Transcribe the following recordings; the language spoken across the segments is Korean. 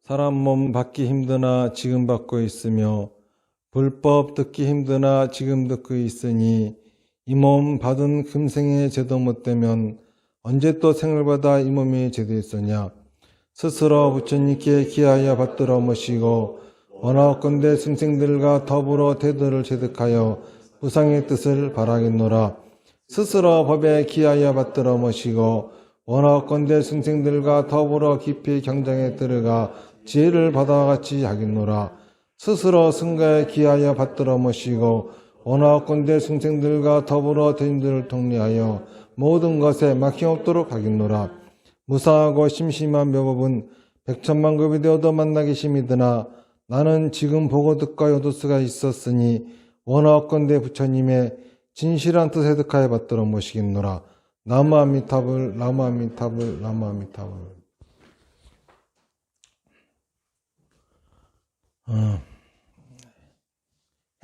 사람 몸 받기 힘드나 지금 받고 있으며 불법 듣기 힘드나 지금 듣고 있으니 이 몸 받은 금생의 제도 못되면 언제 또 생을 받아 이 몸이 제도했으냐. 스스로 부처님께 기하여 받들어 모시고 원하건대 승생들과 더불어 대도를 체득하여 무상의 뜻을 바라겠노라. 스스로 법에 기하여 받들어 모시고 원하건대 승생들과 더불어 깊이 경장에 들어가 지혜를 받아 같이 하겠노라. 스스로 승가에 기하여 받들어 모시고 원하건대 승생들과 더불어 대인들을 통리하여 모든 것에 막힘없도록 하겠노라. 무상하고 심심한 묘법은 백천만급이 되어도 만나기 심이드나 나는 지금 보고 듣고 요도스가 있었으니 원하건대 부처님의 진실한 뜻에 득하여 받들어 모시겠노라. 나무 아미타불, 나무 아미타불, 나무 아미타불.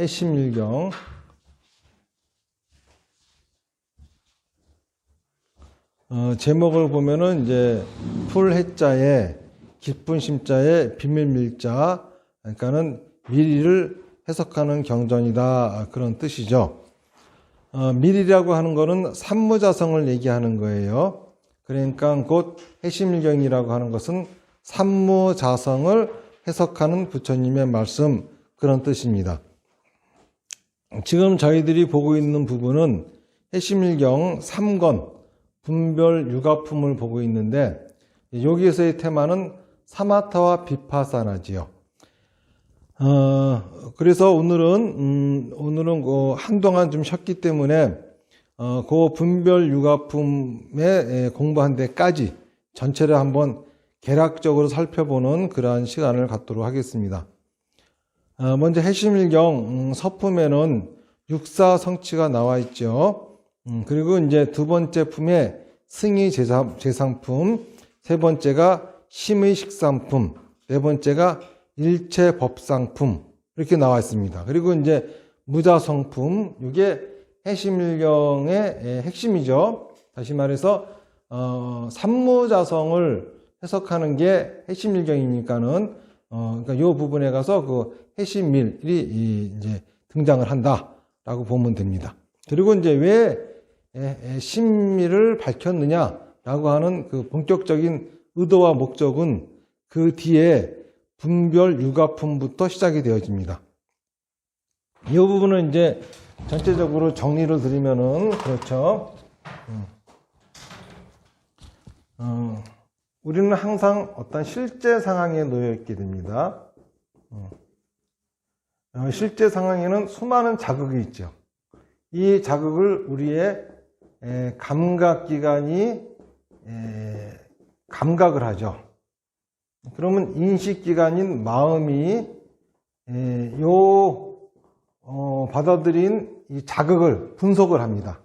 해심일경. 제목을 보면은 이제 풀해자에 기쁜 심자에 비밀밀자, 그러니까는 미리를 해석하는 경전이다, 그런 뜻이죠. 미리라고 하는 거는 삼무자성을 얘기하는 거예요. 그러니까 곧 해심일경이라고 하는 것은 삼무자성을 해석하는 부처님의 말씀, 그런 뜻입니다. 지금 저희들이 보고 있는 부분은 해심일경 3권 분별 육아품을 보고 있는데, 여기에서의 테마는 사마타와 비파사나지요. 그래서 오늘은 한동안 좀 쉬었기 때문에 그 분별 육아품에 공부한 데까지 전체를 한번 개략적으로 살펴보는 그러한 시간을 갖도록 하겠습니다. 먼저 해심일경 서품에는 육사성취가 나와 있죠. 그리고 이제 두 번째 품에 승의 제상품, 세 번째가 심의 식상품, 네 번째가 일체 법상품, 이렇게 나와 있습니다. 그리고 이제 무자성품, 이게 해심일경의 핵심이죠. 다시 말해서 삼무자성을 해석하는 게 해심일경이니까는 그러니까 이 부분에 가서 그 해심일이 이제 등장을 한다라고 보면 됩니다. 그리고 이제 왜 심미를 밝혔느냐라고 하는 그 본격적인 의도와 목적은 그 뒤에 분별 육아품부터 시작이 되어집니다. 이 부분은 이제 전체적으로 정리를 드리면은 그렇죠. 우리는 항상 어떤 실제 상황에 놓여 있게 됩니다. 실제 상황에는 수많은 자극이 있죠. 이 자극을 우리의 감각기관이 감각을 하죠. 그러면 인식기관인 마음이 받아들인 이 자극을 분석을 합니다.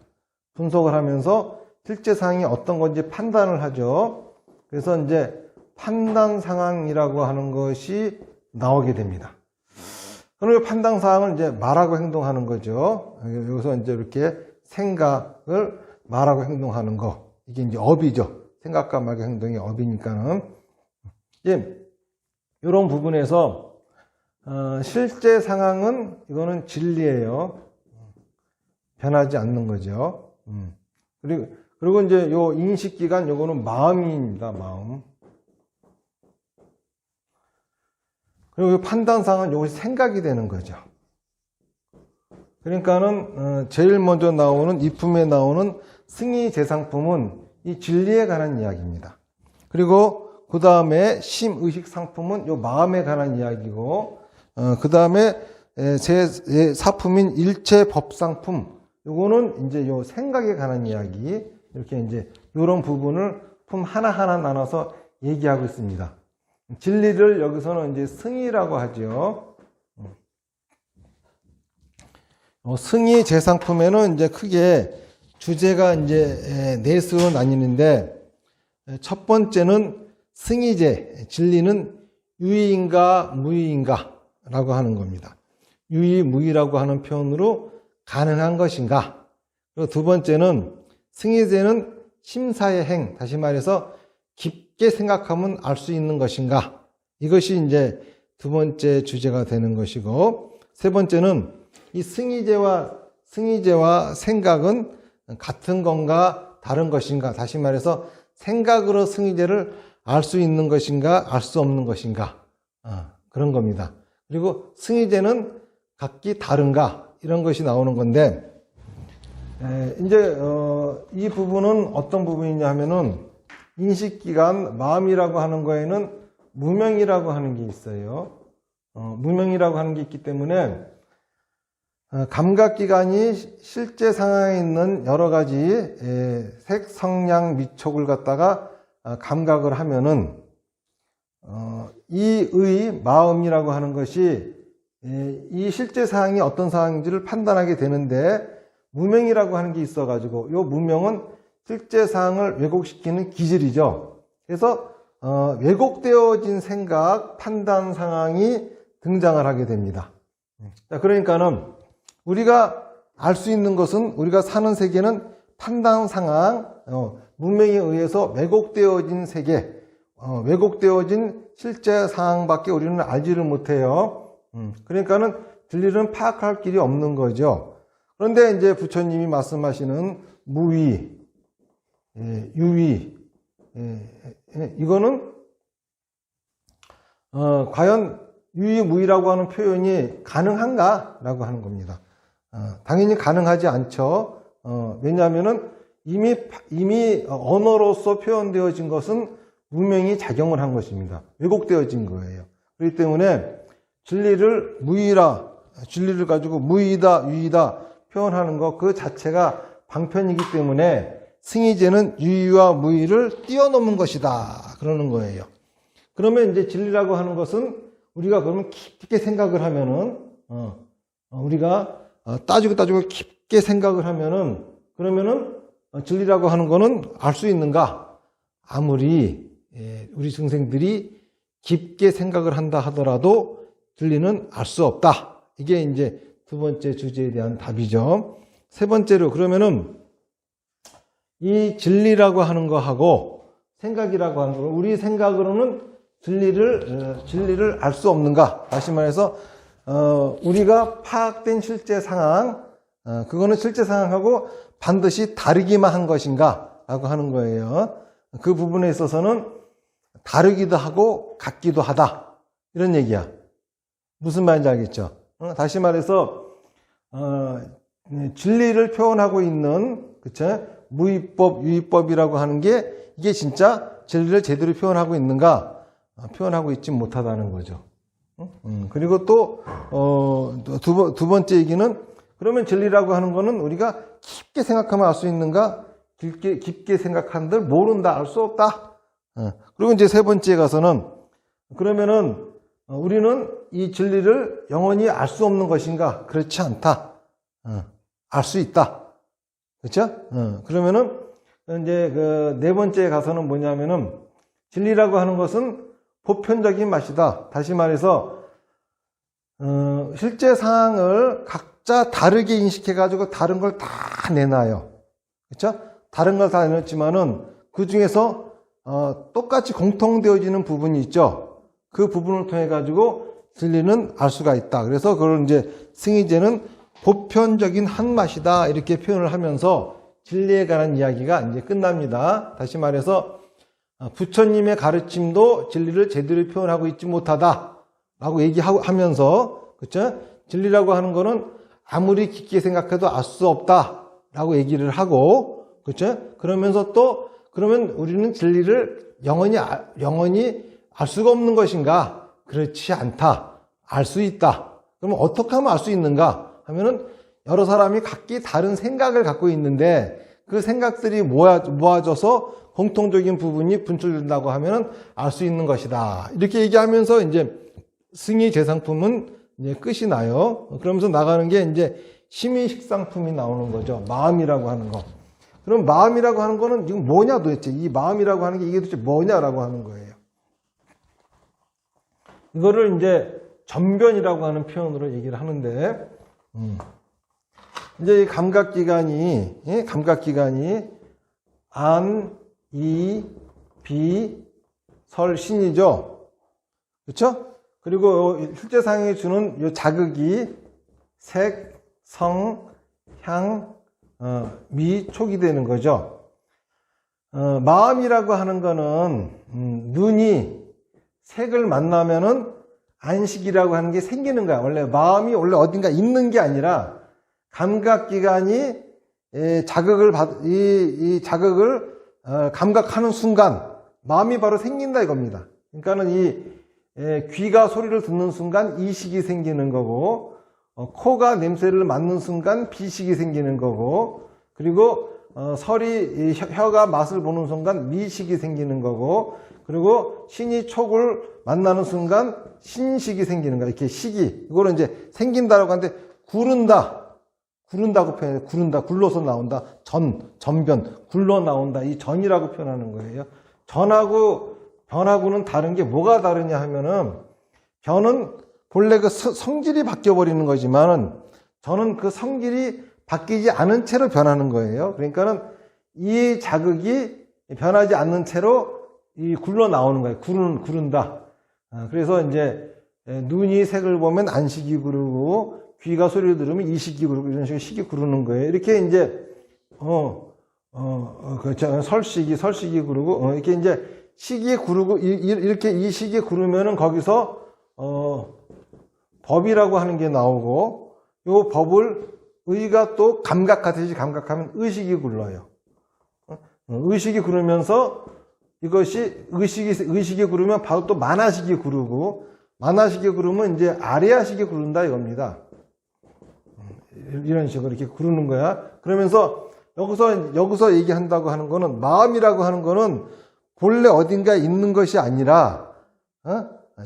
분석을 하면서 실제 상황이 어떤 건지 판단을 하죠. 그래서 이제 판단 상황이라고 하는 것이 나오게 됩니다. 그리고 판단 상황을 이제 말하고 행동하는 거죠. 여기서 이제 이렇게 생각을 말하고 행동하는 거. 이게 이제 업이죠. 생각과 말과 행동이 업이니까는. 이런 부분에서, 실제 상황은 이거는 진리예요. 변하지 않는 거죠. 그리고 이제 요 인식기관, 요거는 마음입니다. 마음. 그리고 판단상은 이것이 생각이 되는 거죠. 그러니까는 제일 먼저 나오는 이 품에 나오는 승의 제상품은 이 진리에 관한 이야기입니다. 그리고 그 다음에 심의식 상품은 이 마음에 관한 이야기고, 그 다음에 제 사품인 일체 법상품, 요거는 이제 요 생각에 관한 이야기, 이렇게 이제 이런 부분을 품 하나하나 나눠서 얘기하고 있습니다. 진리를 여기서는 이제 승의라고 하죠. 승의 제상품에는 이제 크게 주제가 이제 넷으로 나뉘는데, 첫 번째는 승의제, 진리는 유의인가 무의인가 라고 하는 겁니다. 유의, 무의라고 하는 표현으로 가능한 것인가. 그리고 두 번째는 승의제는 심사의 행, 다시 말해서 깊게 생각하면 알 수 있는 것인가. 이것이 이제 두 번째 주제가 되는 것이고, 세 번째는 이 승의제와 생각은 같은 건가 다른 것인가, 다시 말해서 생각으로 승의제를 알 수 있는 것인가 알 수 없는 것인가, 그런 겁니다. 그리고 승의제는 각기 다른가, 이런 것이 나오는 건데, 이제 이 부분은 어떤 부분이냐 하면은 인식기관, 마음이라고 하는 거에는 무명이라고 하는 게 있어요. 무명이라고 하는 게 있기 때문에 감각기관이 실제 상황에 있는 여러 가지 색, 성량, 미촉을 갖다가 감각을 하면은 이의 마음이라고 하는 것이 이 실제 상황이 어떤 상황인지를 판단하게 되는데, 무명이라고 하는 게 있어가지고, 이 무명은 실제 상황을 왜곡시키는 기질이죠. 그래서 왜곡되어진 생각, 판단 상황이 등장을 하게 됩니다. 자, 그러니까는 우리가 알 수 있는 것은, 우리가 사는 세계는 판단 상황, 무명에 의해서 왜곡되어진 세계, 왜곡되어진 실제 상황밖에 우리는 알지를 못해요. 그러니까는 진리는 파악할 길이 없는 거죠. 그런데 이제 부처님이 말씀하시는 무위, 유위, 이거는 과연 유위무위라고 하는 표현이 가능한가라고 하는 겁니다. 당연히 가능하지 않죠. 왜냐하면은 이미 언어로서 표현되어진 것은 무명이 작용을 한 것입니다. 왜곡되어진 거예요. 그렇기 때문에 진리를 진리를 가지고 무위다, 유위다 표현하는 것 그 자체가 방편이기 때문에 승의제는 유위와 무위를 뛰어넘은 것이다, 그러는 거예요. 그러면 이제 진리라고 하는 것은 우리가 그러면 깊게 생각을 하면은, 우리가 따지고 깊게 생각을 하면은, 그러면은 진리라고 하는 거는 알 수 있는가? 아무리 우리 중생들이 깊게 생각을 한다 하더라도 진리는 알 수 없다. 이게 이제 두 번째 주제에 대한 답이죠. 세 번째로, 그러면은 이 진리라고 하는 거하고 생각이라고 하는 거, 우리 생각으로는 진리를 알 수 없는가? 다시 말해서 우리가 파악된 실제 상황, 그거는 실제 상황하고 반드시 다르기만 한 것인가? 라고 하는 거예요. 그 부분에 있어서는 다르기도 하고 같기도 하다, 이런 얘기야. 무슨 말인지 알겠죠? 다시 말해서 진리를 표현하고 있는, 그쵸? 무위법, 유위법이라고 하는 게 이게 진짜 진리를 제대로 표현하고 있는가? 표현하고 있지 못하다는 거죠. 그리고 또 두 번째 얘기는, 그러면 진리라고 하는 거는 우리가 깊게 생각하면 알 수 있는가? 깊게 생각한들 모른다, 알 수 없다. 그리고 이제 세 번째에 가서는, 그러면은 우리는 이 진리를 영원히 알 수 없는 것인가? 그렇지 않다. 알 수 있다. 그렇죠? 그러면은 이제 그 네 번째에 가서는 뭐냐면은, 진리라고 하는 것은 보편적인 맛이다. 다시 말해서 실제 상황을 각자 다르게 인식해가지고 다른 걸 다 내놔요. 그렇죠? 다른 걸 다 내놓지만은 그 중에서 똑같이 공통되어지는 부분이 있죠. 그 부분을 통해 가지고 진리는 알 수가 있다. 그래서 그걸 이제 승의제는 보편적인 한 맛이다, 이렇게 표현을 하면서 진리에 관한 이야기가 이제 끝납니다. 다시 말해서 부처님의 가르침도 진리를 제대로 표현하고 있지 못하다라고 얘기하면서, 그렇죠? 진리라고 하는 거는 아무리 깊게 생각해도 알 수 없다라고 얘기를 하고, 그렇죠? 그러면서 또, 그러면 우리는 진리를 영원히 알 수가 없는 것인가? 그렇지 않다. 알 수 있다. 그러면 어떻게 하면 알 수 있는가? 하면은 여러 사람이 각기 다른 생각을 갖고 있는데 그 생각들이 모아져서 공통적인 부분이 분출된다고 하면은 알 수 있는 것이다. 이렇게 얘기하면서 이제 승의 제상품은 이제 끝이 나요. 그러면서 나가는 게 이제 심의식상품이 나오는 거죠. 마음이라고 하는 거. 그럼 마음이라고 하는 거는 지금 뭐냐 도대체? 이 마음이라고 하는 게 이게 도대체 뭐냐라고 하는 거예요. 이거를 이제 전변이라고 하는 표현으로 얘기를 하는데, 이제 이 감각기관이 안, 이, 비, 설, 신이죠. 그렇죠? 그리고 실제상이 주는 요 자극이 색, 성, 향, 미, 촉이 되는 거죠. 마음이라고 하는 거는 눈이 색을 만나면은 안식이라고 하는 게 생기는 거야. 마음이 원래 어딘가 있는 게 아니라 감각기관이 이 자극을 감각하는 순간 마음이 바로 생긴다 이겁니다. 그러니까는 이 귀가 소리를 듣는 순간 이식이 생기는 거고, 코가 냄새를 맡는 순간 비식이 생기는 거고, 그리고 혀가 맛을 보는 순간 미식이 생기는 거고, 그리고 신이 촉을 만나는 순간 신식이 생기는 거야. 이렇게 식이. 이거는 이제 생긴다라고 하는데, 구른다고 표현해요. 구른다. 굴러서 나온다. 전변. 굴러 나온다. 이 전이라고 표현하는 거예요. 전하고 변하고는 다른 게 뭐가 다르냐 하면은, 변은 본래 그 성질이 바뀌어버리는 거지만은, 전은 그 성질이 바뀌지 않은 채로 변하는 거예요. 그러니까는 이 자극이 변하지 않는 채로 이 굴러 나오는 거예요. 구른다. 그래서 이제 눈이 색을 보면 안식이 구르고, 귀가 소리를 들으면 이식이 구르고, 이런 식으로 식이 구르는 거예요. 이렇게 이제 그렇죠. 설식이 구르고, 이렇게 이제 식이 구르고, 이렇게 이 식이 구르면은 거기서 법이라고 하는 게 나오고, 요 법을 의가 또 감각하듯이 감각하면 의식이 굴러요. 의식이 구르면서 이것이 의식이 구르면 바로 또 만화식이 구르고, 만화식이 구르면 이제 아레아식이 구른다 이겁니다. 이런 식으로 이렇게 구르는 거야. 그러면서 여기서 얘기한다고 하는 거는, 마음이라고 하는 거는 본래 어딘가에 있는 것이 아니라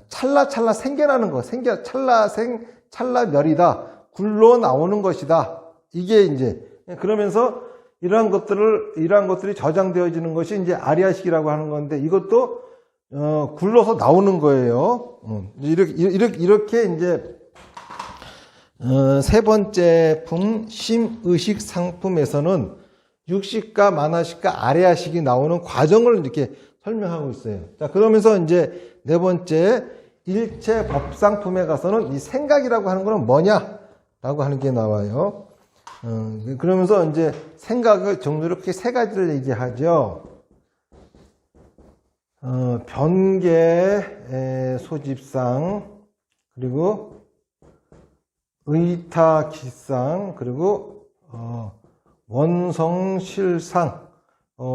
찰나찰나 생겨나는 거. 찰나생 찰나멸이다. 굴러 나오는 것이다. 이게 이제, 그러면서 이러한 것들이 저장되어지는 것이 이제 아리아식이라고 하는 건데, 이것도 굴러서 나오는 거예요. 이렇게 이제 세 번째 품 심의식 상품에서는 육식과 만화식과 아레아식이 나오는 과정을 이렇게 설명하고 있어요. 자, 그러면서 이제 네 번째 일체 법상품에 가서는 이 생각이라고 하는 거는 뭐냐라고 하는 게 나와요. 그러면서 이제 생각을 종류로 이렇게 세 가지를 얘기하죠. 변계 소집상, 그리고 의타기상, 그리고 원성실상,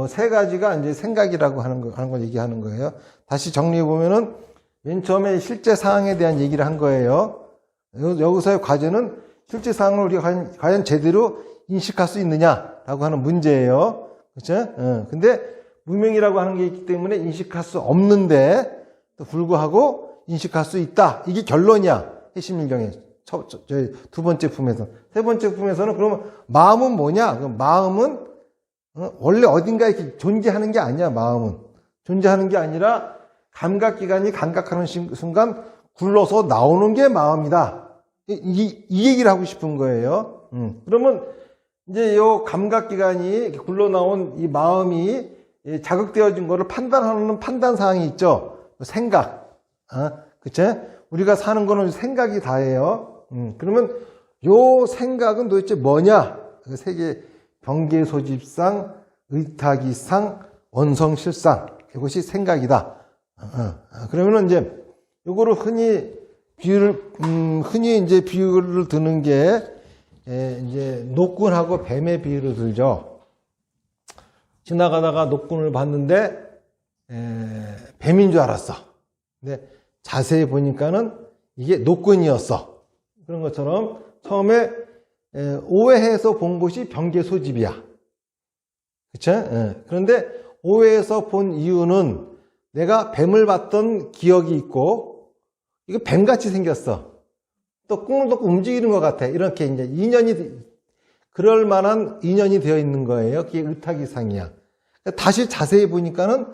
세 가지가 이제 생각이라고 하는 걸 얘기하는 거예요. 다시 정리해 보면은 맨 처음에 실제 상황에 대한 얘기를 한 거예요. 여기서의 과제는 실제 상황을 우리가 과연 제대로 인식할 수 있느냐라고 하는 문제예요. 그렇죠? 근데 무명이라고 하는 게 있기 때문에 인식할 수 없는데 또 불구하고 인식할 수 있다. 이게 결론이야. 해심일경의 저희 두 번째 품에서. 세 번째 품에서는 그러면 마음은 뭐냐? 그럼 마음은 원래 어딘가에 이렇게 존재하는 게 아니야. 마음은 존재하는 게 아니라 감각기관이 감각하는 순간 굴러서 나오는 게 마음이다. 이 얘기를 하고 싶은 거예요. 그러면 이제 요 감각기관이 굴러 나온 이 마음이 자극되어진 거를 판단하는 판단사항이 있죠. 생각. 그쵸? 우리가 사는 거는 생각이 다예요. 그러면 요 생각은 도대체 뭐냐? 세계 병계소집상, 의타기상, 원성실상. 이것이 생각이다. 그러면은 이제 요거를 흔히 이제 비유를 드는 게 이제 녹군하고 뱀의 비유를 들죠. 지나가다가 녹군을 봤는데 뱀인 줄 알았어. 근데 자세히 보니까는 이게 녹군이었어. 그런 것처럼 처음에 오해해서 본 것이 병계소집이야. 그쵸? 그런데 오해해서 본 이유는 내가 뱀을 봤던 기억이 있고, 이거 뱀같이 생겼어. 또 꿈을 또 움직이는 것 같아. 이렇게 이제 그럴 만한 인연이 되어 있는 거예요. 그게 의타기상이야. 다시 자세히 보니까는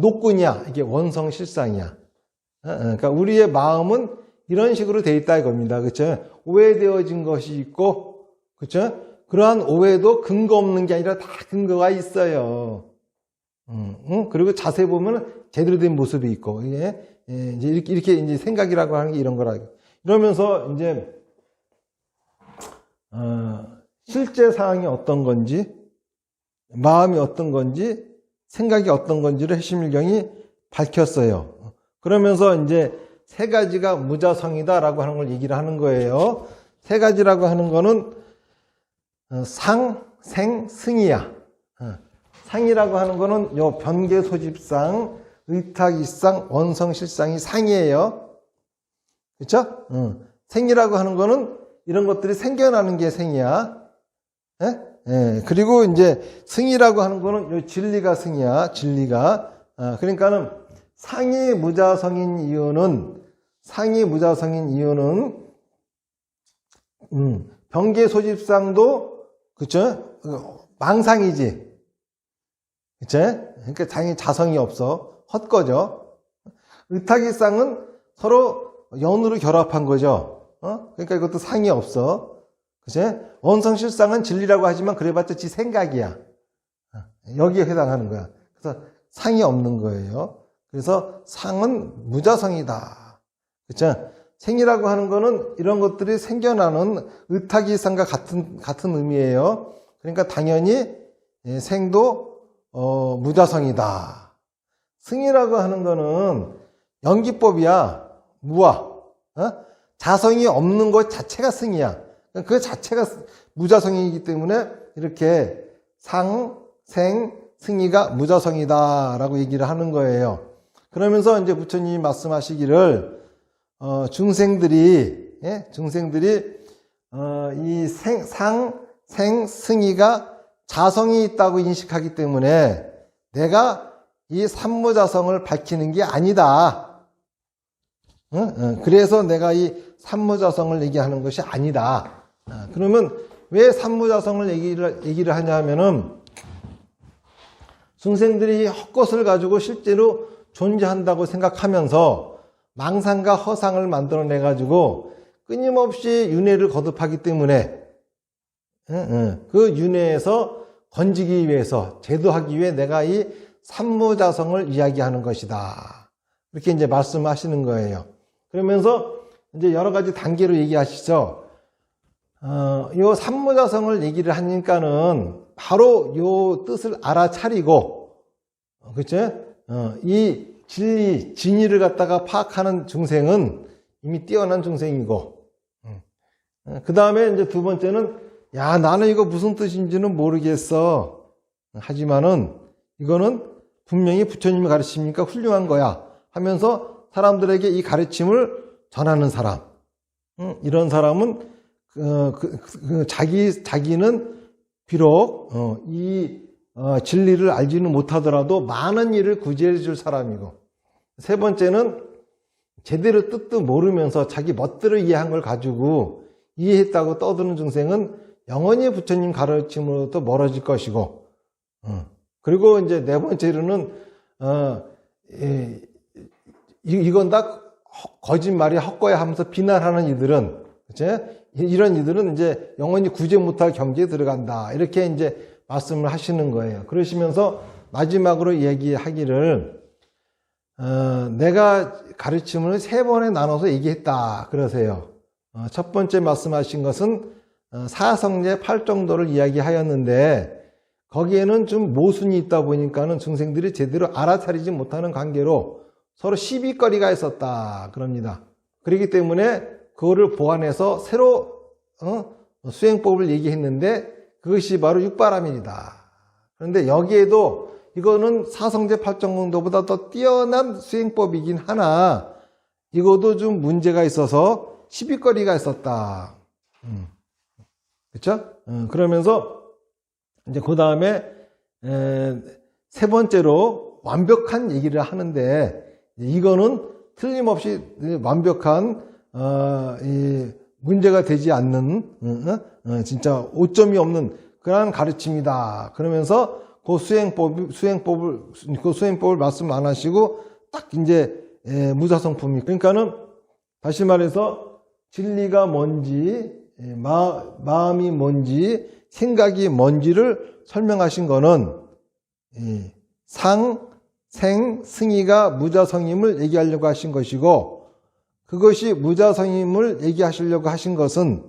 녹군이야. 이게 원성실상이야. 그러니까 우리의 마음은 이런 식으로 되어 있다 이겁니다. 그렇죠? 오해되어진 것이 있고, 그렇죠? 그러한 오해도 근거 없는 게 아니라 다 근거가 있어요. 그리고 자세히 보면 제대로 된 모습이 있고, 이게 이제 이렇게 이제 생각이라고 하는 게 이런 거라. 이러면서 이제 실제 상황이 어떤 건지, 마음이 어떤 건지, 생각이 어떤 건지를 해심일경이 밝혔어요. 그러면서 이제 세 가지가 무자성이다라고 하는 걸 얘기를 하는 거예요. 세 가지라고 하는 거는 상, 생, 승이야. 상이라고 하는 거는 요 변계소집상, 의탁이상, 원성실상이 상이에요. 그렇죠? 생이라고 하는 거는 이런 것들이 생겨나는 게 생이야. 그리고 이제 승이라고 하는 거는 요 진리가 승이야. 진리가. 그러니까는 상이 무자성인 이유는 변계소집상도 그쵸? 망상이지. 그쵸? 그러니까 당연히 자성이 없어. 헛거죠. 의탁이상은 서로 연으로 결합한 거죠. 그러니까 이것도 상이 없어. 그치? 원성실상은 진리라고 하지만 그래봤자 지 생각이야. 여기에 해당하는 거야. 그래서 상이 없는 거예요. 그래서 상은 무자성이다. 그쵸? 생이라고 하는 거는 이런 것들이 생겨나는 의탁이상과 같은 의미예요. 그러니까 당연히 생도 무자성이다. 승이라고 하는 거는 연기법이야. 무아. 자성이 없는 것 자체가 승이야. 그 자체가 무자성이기 때문에 이렇게 상, 생, 승이가 무자성이다라고 얘기를 하는 거예요. 그러면서 이제 부처님이 말씀하시기를 중생들이 이 상, 생, 승이가 자성이 있다고 인식하기 때문에 내가 이 삼무자성을 밝히는 게 아니다. 그래서 내가 이 삼무자성을 얘기하는 것이 아니다. 그러면 왜 삼무자성을 얘기를 하냐 하면은 중생들이 헛것을 가지고 실제로 존재한다고 생각하면서 망상과 허상을 만들어내 가지고 끊임없이 윤회를 거듭하기 때문에 그 윤회에서 건지기 위해서 제도하기 위해 내가 이 삼무자성을 이야기하는 것이다. 이렇게 이제 말씀하시는 거예요. 그러면서 이제 여러 가지 단계로 얘기하시죠. 요 삼무자성을 얘기를 하니까는 바로 요 뜻을 알아차리고, 그쵸? 이 진리, 진리를 갖다가 파악하는 중생은 이미 뛰어난 중생이고, 그 다음에 이제 두 번째는, 야, 나는 이거 무슨 뜻인지는 모르겠어. 하지만은, 이거는 분명히 부처님이 가르치니까 훌륭한 거야. 하면서 사람들에게 이 가르침을 전하는 사람. 이런 사람은, 자기는 비록, 진리를 알지는 못하더라도 많은 일을 구제해 줄 사람이고, 세 번째는 제대로 뜻도 모르면서 자기 멋대로 이해한 걸 가지고 이해했다고 떠드는 중생은 영원히 부처님 가르침으로부터 멀어질 것이고, 그리고 이제 네 번째로는, 이건 다 거짓말이야, 헛거야 하면서 비난하는 이들은, 그치? 이런 이들은 이제 영원히 구제 못할 경지에 들어간다. 이렇게 이제 말씀을 하시는 거예요. 그러시면서 마지막으로 얘기하기를, 내가 가르침을 세 번에 나눠서 얘기했다. 그러세요. 첫 번째 말씀하신 것은 사성제 8정도를 이야기하였는데, 거기에는 좀 모순이 있다 보니까는 중생들이 제대로 알아차리지 못하는 관계로 서로 시비거리가 있었다. 그럽니다. 그렇기 때문에 그거를 보완해서 새로 수행법을 얘기했는데 그것이 바로 육바라밀이다. 그런데 여기에도 이거는 사성제 8정도보다 더 뛰어난 수행법이긴 하나 이것도 좀 문제가 있어서 시비거리가 있었다. 그렇죠? 그러면서 이제 그 다음에 세 번째로 완벽한 얘기를 하는데 이거는 틀림없이 완벽한 이 문제가 되지 않는 진짜 오점이 없는 그러한 가르침이다. 그러면서 그 수행법을 말씀 안 하시고 딱 이제 무자성품이 그러니까는 다시 말해서 진리가 뭔지 마음이 뭔지 생각이 뭔지를 설명하신 거는 상, 승이가 무자성임을 얘기하려고 하신 것이고, 그것이 무자성임을 얘기하시려고 하신 것은,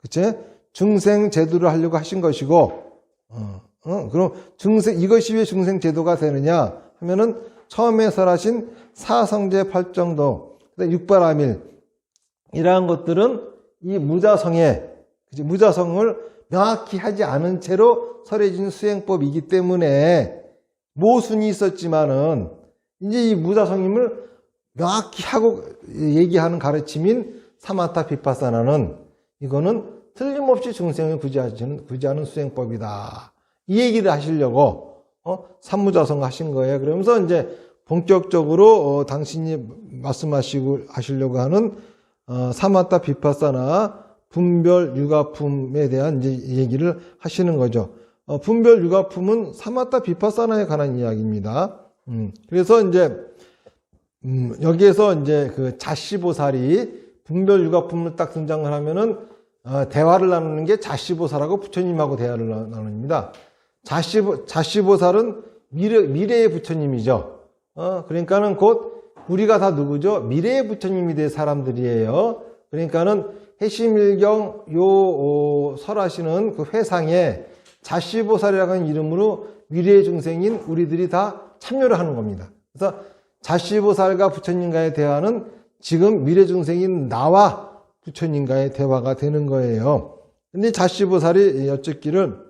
그치? 중생 제도를 하려고 하신 것이고, 그럼 이것이 왜 중생 제도가 되느냐 하면은 처음에 설하신 사성제 팔정도, 육바라밀, 이러한 것들은 이 무자성을 명확히 하지 않은 채로 설해진 수행법이기 때문에 모순이 있었지만은 이제 이 무자성임을 명확히 하고 얘기하는 가르침인 사마타 비파사나는 이거는 틀림없이 중생을 구제하는 수행법이다. 이 얘기를 하시려고 삼무자성 하신 거예요. 그러면서 이제 본격적으로 당신이 하시려고 하는 사마타 비파사나 분별 육아품에 대한 이제 얘기를 하시는 거죠. 분별 육아품은 사마타 비파사나에 관한 이야기입니다. 그래서 이제 여기에서 이제 그 자시보살이 분별 육아품을 딱 등장을 하면은 대화를 나누는 게 자시보살하고 부처님하고 대화를 나눕니다. 자시보살은 미래의 부처님이죠. 그러니까는 곧 우리가 다 누구죠? 미래의 부처님이 될 사람들이에요. 그러니까는 해심일경 설하시는 그 회상에 자시보살이라는 이름으로 미래의 중생인 우리들이 다 참여를 하는 겁니다. 그래서 자시보살과 부처님과의 대화는 지금 미래 중생인 나와 부처님과의 대화가 되는 거예요. 근데 자시보살이 여쭙기를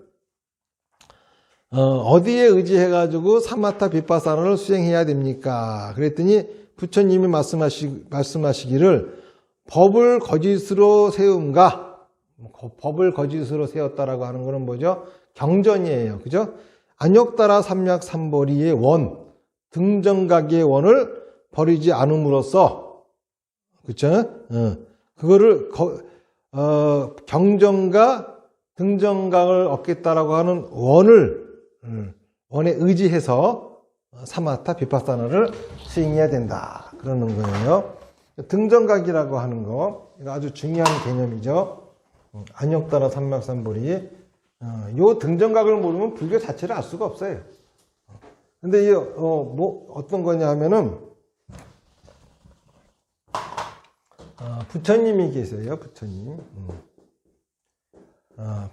어디에 의지해가지고 사마타 비파사나를 수행해야 됩니까? 그랬더니 부처님이 말씀하시기를 법을 거짓으로 세움과, 법을 거짓으로 세웠다라고 하는 것은 뭐죠? 경전이에요. 그죠? 안욕따라 삼약삼보리의 원, 등정각의 원을 버리지 않음으로써, 그쵸? 그거를, 경전과 등정각을 얻겠다라고 하는 원에 의지해서 사마타 비파사나를 수행해야 된다. 그러는 거예요. 등정각이라고 하는 거, 이거 아주 중요한 개념이죠. 안욕따라 삼약삼보리. 요 등정각을 모르면 불교 자체를 알 수가 없어요. 근데 이게, 어떤 거냐 하면은, 부처님이 계세요, 부처님.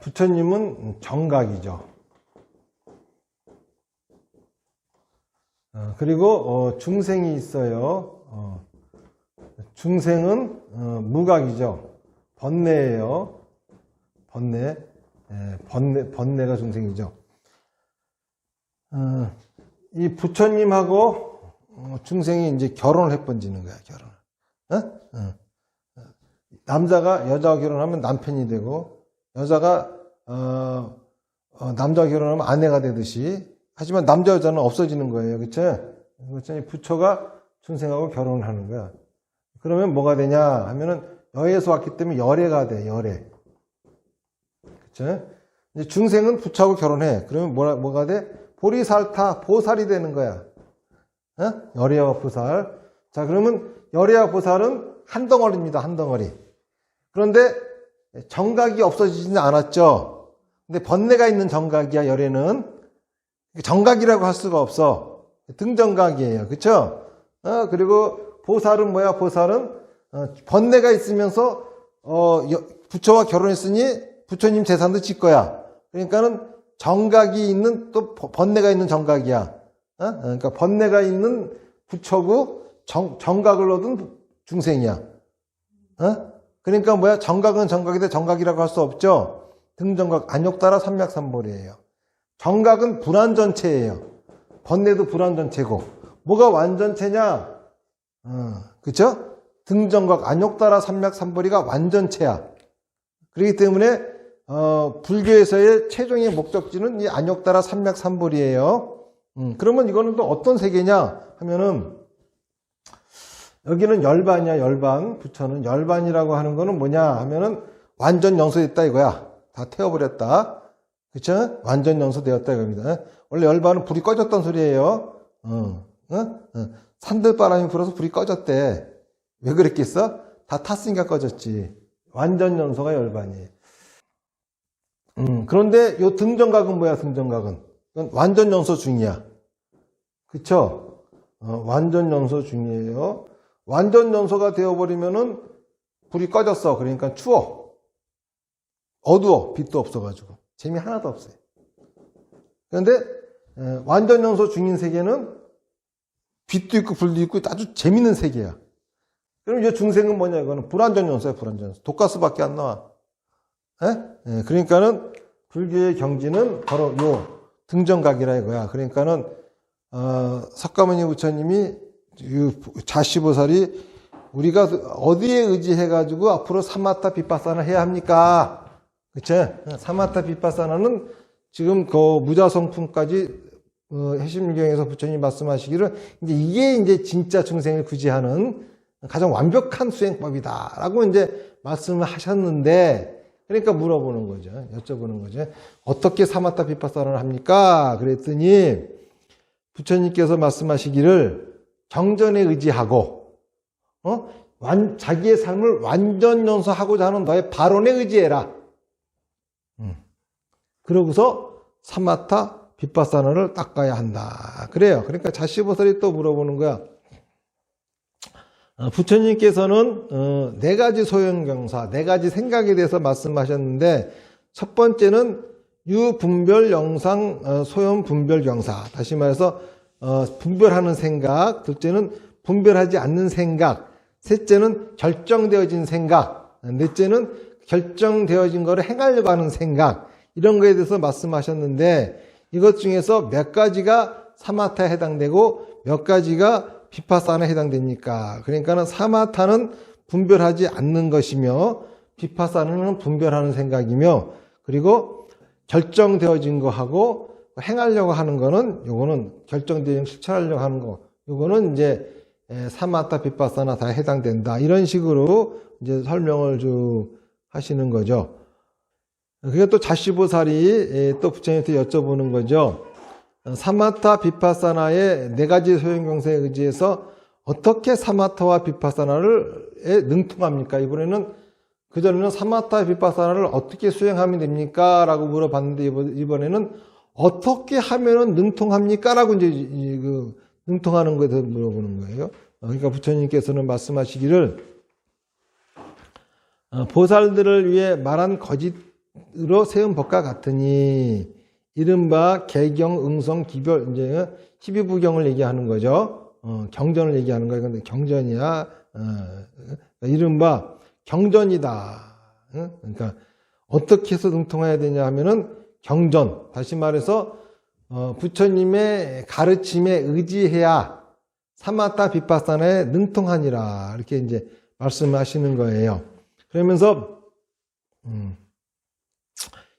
부처님은 정각이죠. 그리고, 중생이 있어요. 중생은 무각이죠. 번뇌예요. 번뇌가 중생이죠. 이 부처님하고 중생이 이제 결혼을 해번지는 거야, 결혼. 남자가 여자와 결혼하면 남편이 되고, 여자가 남자와 결혼하면 아내가 되듯이, 하지만 남자 여자는 없어지는 거예요, 그쵸? 그렇죠? 부처가 중생하고 결혼을 하는 거야. 그러면 뭐가 되냐 하면은 여에서 왔기 때문에 열애가 돼, 열애. 그쵸? 이제 중생은 부처하고 결혼해. 그러면 뭐가 돼? 보리살타, 보살이 되는 거야. 열애와 보살. 자, 그러면 열애와 보살은 한 덩어리입니다, 한 덩어리. 그런데 정각이 없어지지는 않았죠. 근데 번뇌가 있는 정각이야, 열애는. 정각이라고 할 수가 없어. 등정각이에요. 그쵸? 그리고 보살은 뭐야? 보살은 번뇌가 있으면서 부처와 결혼했으니 부처님 재산도 질 거야. 그러니까는 정각이 있는 또 번뇌가 있는 정각이야. 그러니까 번뇌가 있는 부처고 정각을 얻은 중생이야. 그러니까 뭐야? 정각은 정각인데 정각이라고 할 수 없죠. 등정각 안욕따라 삼약삼보리예요. 정각은 불완전체예요. 번뇌도 불완전체고. 뭐가 완전체냐? 그쵸? 등정각, 안욕따라 삼약삼보리가 완전체야. 그렇기 때문에, 불교에서의 최종의 목적지는 이 안욕따라 삼약삼보리예요. 그러면 이거는 또 어떤 세계냐 하면은, 여기는 열반이야, 열반. 부처는 열반이라고 하는 거는 뭐냐 하면은, 완전 영소됐다 이거야. 다 태워버렸다. 그쵸? 완전 영소되었다 이겁니다. 원래 열반은 불이 꺼졌단 소리예요. 산들바람이 불어서 불이 꺼졌대. 왜 그랬겠어? 다 탔으니까 꺼졌지. 완전 연소가 열반이에요. 그런데 요 등정각은 뭐야, 등정각은? 이건 완전 연소 중이야. 그쵸? 완전 연소 중이에요. 완전 연소가 되어버리면은 불이 꺼졌어. 그러니까 추워. 어두워. 빛도 없어가지고. 재미 하나도 없어요. 그런데 완전 연소 중인 세계는 빛도 있고 불도 있고 아주 재밌는 세계야. 그럼 이제 중생은 뭐냐, 이거는 불완전 연소야, 불완전 연소. 독가스밖에 안 나와. 그러니까는 불교의 경지는 바로 요 등정각이라 이거야. 그러니까는 석가모니 부처님이 자시보살이 우리가 어디에 의지해가지고 앞으로 사마타 비파사나 해야 합니까? 그쵸? 사마타 비파사나는 지금 그 무자성품까지 해심경에서 부처님 말씀하시기를 이게 진짜 중생을 구제하는 가장 완벽한 수행법이다라고 이제 말씀을 하셨는데, 그러니까 물어보는 거죠. 여쭤보는 거죠. 어떻게 사마타 비파사나를 합니까? 그랬더니 부처님께서 말씀하시기를 경전에 의지하고 자기의 삶을 완전 연소하고자 하는 너의 발언에 의지해라. 그러고서 사마타 비파사나를 닦아야 한다. 그래요. 그러니까 자시보살이 또 물어보는 거야. 부처님께서는 네 가지 소형경사, 네 가지 생각에 대해서 말씀하셨는데, 첫 번째는 유분별 영상 소형 분별 경사. 다시 말해서 분별하는 생각. 둘째는 분별하지 않는 생각. 셋째는 결정되어진 생각. 넷째는 결정되어진 거를 행하려고 하는 생각. 이런 거에 대해서 말씀하셨는데, 이것 중에서 몇 가지가 사마타에 해당되고 몇 가지가 비파사나에 해당됩니까? 그러니까는 사마타는 분별하지 않는 것이며 비파사나는 분별하는 생각이며, 그리고 결정되어진 거하고 행하려고 하는 거는, 요거는 결정되어 실천하려고 하는 거, 요거는 이제 사마타 비파사나 다 해당된다. 이런 식으로 이제 설명을 하시는 거죠. 그게 또 자시보살이 또 부처님한테 여쭤보는 거죠. 사마타 비파사나의 네 가지 소형경사에 의지해서 어떻게 사마타와 비파사나를 능통합니까? 이번에는, 그전에는 사마타 비파사나를 어떻게 수행하면 됩니까? 라고 물어봤는데, 이번에는 어떻게 하면은 능통합니까? 라고 이제 능통하는 거에 대해서 물어보는 거예요. 그러니까 부처님께서는 말씀하시기를, 보살들을 위해 말한 거짓으로 세운 법과 같으니, 이른바 개경, 응성, 기별, 이제 12부경을 얘기하는 거죠. 경전을 얘기하는 거예요. 근데 경전이야. 이른바 경전이다. 그러니까 어떻게 해서 능통해야 되냐 하면은 경전. 다시 말해서 부처님의 가르침에 의지해야 사마타 비파사나에 능통하니라. 이렇게 이제 말씀하시는 거예요. 그러면서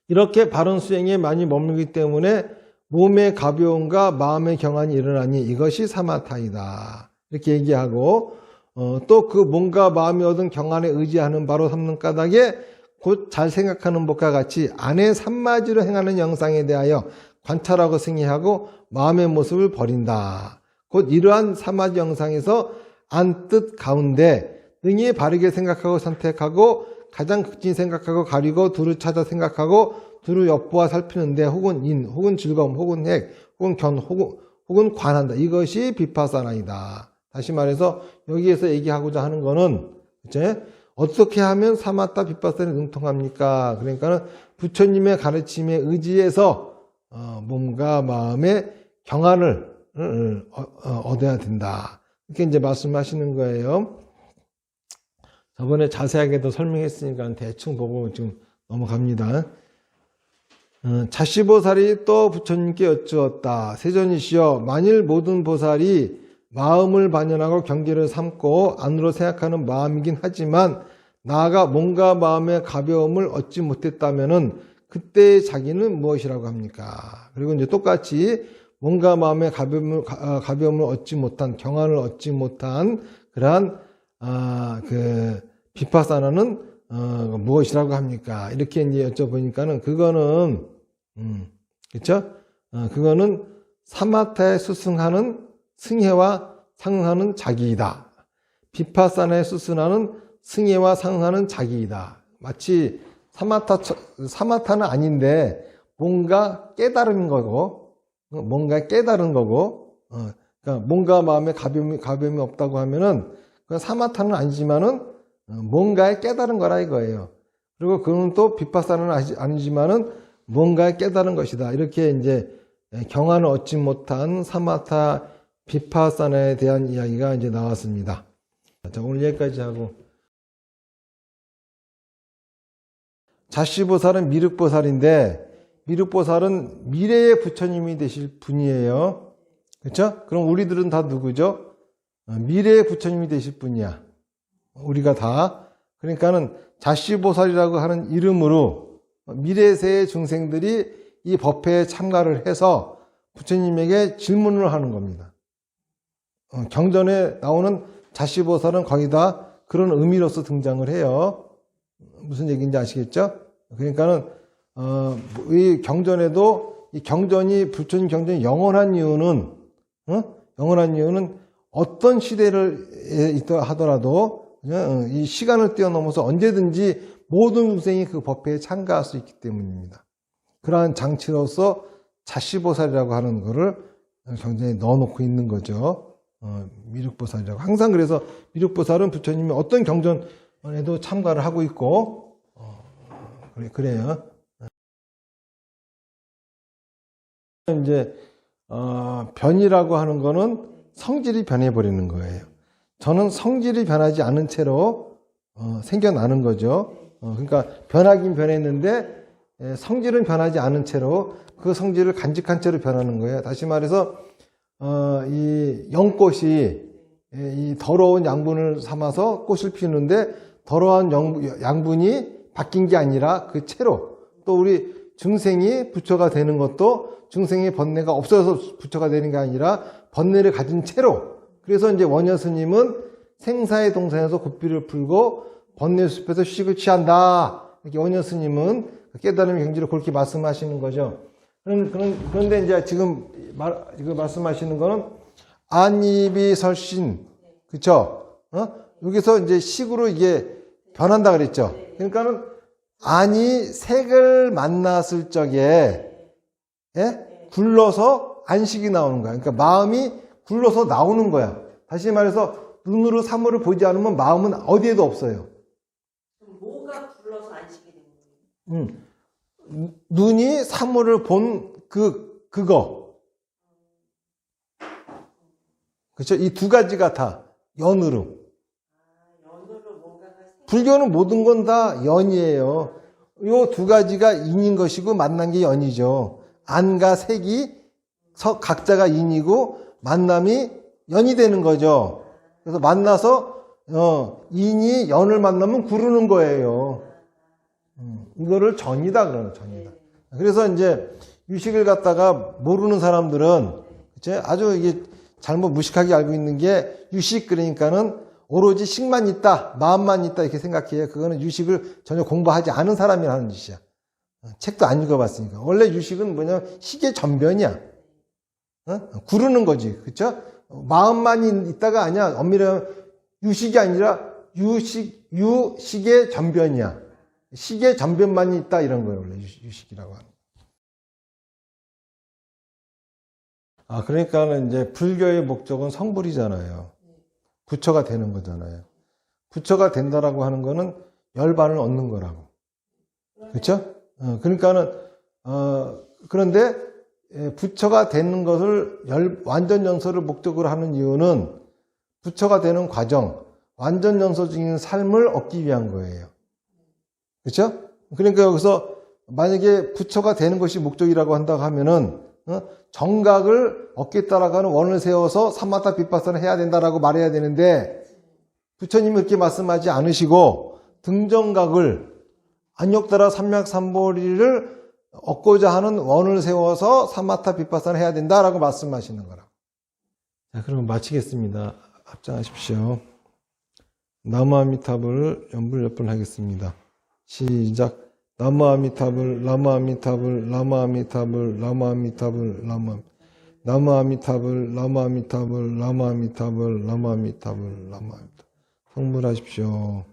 이렇게 바른 수행에 많이 머물기 때문에 몸의 가벼움과 마음의 경안이 일어나니 이것이 사마타이다. 이렇게 얘기하고, 또 그 몸과 마음이 얻은 경안에 의지하는 바로 삼는 까닭에 곧 잘 생각하는 법과 같이 안에 산마지로 행하는 영상에 대하여 관찰하고 승리하고 마음의 모습을 버린다. 곧 이러한 사마지 영상에서 안 뜻 가운데 능히 바르게 생각하고 선택하고 가장 극진히 생각하고 가리고 두루 찾아 생각하고 두루 엿보아 살피는데 혹은 인, 혹은 즐거움, 혹은 핵, 혹은 견, 혹은 관한다. 이것이 비파사나이다. 다시 말해서 여기에서 얘기하고자 하는 거는, 그치? 어떻게 하면 사마타 비파사나에 능통합니까? 그러니까는 부처님의 가르침에 의지해서 몸과 마음의 경안을 얻어야 된다. 이렇게 이제 말씀하시는 거예요. 저번에 자세하게도 설명했으니까 대충 보고 지금 넘어갑니다. 자시보살이 또 부처님께 여쭈었다. 세존이시여, 만일 모든 보살이 마음을 반연하고 경계를 삼고 안으로 생각하는 마음이긴 하지만 나아가 몸과 마음의 가벼움을 얻지 못했다면은 그때의 자기는 무엇이라고 합니까? 그리고 이제 똑같이 몸과 마음의 가벼움을 얻지 못한, 경안을 얻지 못한 그러한 비파사나는 무엇이라고 합니까? 이렇게 이제 여쭤보니까는 그거는 그렇죠? 그거는 사마타에 수승하는 승해와 상응하는 자기이다. 비파사나에 수승하는 승해와 상응하는 자기이다. 마치 사마타는 아닌데 뭔가 깨달은 거고, 뭔가 깨달은 거고, 그러니까 뭔가 마음에 가벼움이 없다고 하면은 그 사마타는 아니지만은 뭔가에 깨달은 거라 이거예요. 그리고 그는 또 비파사는 아니지만은 뭔가에 깨달은 것이다. 이렇게 이제 경안을 얻지 못한 사마타 비파사나에 대한 이야기가 이제 나왔습니다. 자, 오늘 여기까지 하고. 자시보살은 미륵보살인데, 미륵보살은 미래의 부처님이 되실 분이에요. 그렇죠? 그럼 우리들은 다 누구죠? 미래의 부처님이 되실 분이야. 우리가 다. 그러니까는 자시보살이라고 하는 이름으로 미래세의 중생들이 이 법회에 참가를 해서 부처님에게 질문을 하는 겁니다. 경전에 나오는 자시보살은 거의 다 그런 의미로서 등장을 해요. 무슨 얘기인지 아시겠죠? 그러니까는 이 경전에도 이 경전이 부처님 경전이 영원한 이유는 어떤 시대를 있다 하더라도 이 시간을 뛰어넘어서 언제든지 모든 중생이 그 법회에 참가할 수 있기 때문입니다. 그러한 장치로서 자시보살이라고 하는 것을 경전에 넣어놓고 있는 거죠. 미륵보살이라고. 항상 그래서 미륵보살은 부처님이 어떤 경전에도 참가를 하고 있고, 그래요. 이제, 변이라고 하는 거는 성질이 변해버리는 거예요. 저는 성질이 변하지 않은 채로, 생겨나는 거죠. 그러니까 변하긴 변했는데, 성질은 변하지 않은 채로 그 성질을 간직한 채로 변하는 거예요. 다시 말해서, 이 연꽃이 이 더러운 양분을 삼아서 꽃을 피우는데 더러운 양분이 바뀐 게 아니라 그 채로, 또 우리 중생이 부처가 되는 것도 중생의 번뇌가 없어서 부처가 되는 게 아니라 번뇌를 가진 채로, 그래서 이제 원효 스님은 생사의 동산에서 굿비를 풀고 번뇌 숲에서 휴식을 취한다. 이렇게 원효 스님은 깨달음의 경지로 그렇게 말씀하시는 거죠. 그런데 이제 지금 이거 말씀하시는 거는 안입이 설신, 그쵸? 여기서 이제 식으로 이게 변한다 그랬죠. 그러니까는 안이 색을 만났을 적에, 굴러서 안식이 나오는 거야. 그러니까 마음이 굴러서 나오는 거야. 다시 말해서 눈으로 사물을 보지 않으면 마음은 어디에도 없어요. 그럼 뭐가 굴러서 안식이 되는 거예요? 눈이 사물을 본 그거. 그렇죠? 이 두 가지가 다 연으로. 연으로 뭔가가 불교는 모든 건 다 연이에요. 이 두 가지가 인인 것이고 만난 게 연이죠. 안과 색이 각자가 인이고 만남이 연이 되는 거죠. 그래서 만나서 인이 연을 만나면 구르는 거예요. 이거를 전이다 그러는 전이다. 그래서 이제 유식을 갖다가 모르는 사람들은 아주 이게 잘못 무식하게 알고 있는 게 유식 그러니까는 오로지 식만 있다, 마음만 있다 이렇게 생각해요. 그거는 유식을 전혀 공부하지 않은 사람이 하는 짓이야. 책도 안 읽어봤으니까. 원래 유식은 뭐냐면 식의 전변이야. 구르는 거지, 그렇죠? 마음만 있다가 아니야. 엄밀히 유식이 아니라 유식의 전변이야. 식의 전변만 있다 이런 거예요. 원래 유식이라고 하는. 그러니까는 이제 불교의 목적은 성불이잖아요. 부처가 되는 거잖아요. 부처가 된다라고 하는 거는 열반을 얻는 거라고. 그렇죠? 그러니까는 그런데 부처가 되는 것을 완전 연소를 목적으로 하는 이유는 부처가 되는 과정, 완전 연소적인 삶을 얻기 위한 거예요. 그렇죠? 그러니까 여기서 만약에 부처가 되는 것이 목적이라고 한다고 하면은 정각을 얻겠다라고 하는 원을 세워서 사마타 비파사를 해야 된다라고 말해야 되는데 부처님이 그렇게 말씀하지 않으시고 등정각을 안욕따라 삼맥삼보리를 얻고자 하는 원을 세워서 사마타 비파사를 해야 된다라고 말씀하시는 거라고. 자, 그럼 마치겠습니다. 합장하십시오. 나무아미타불 연불 몇 번 하겠습니다. 시작. 나무아미타불, 나무아미타불, 나무아미타불, 나무아미타불, 나무아미타불, 나무아미타불, 나무아미타불, 나무아미타불, 나무아미타불. 성불하십시오.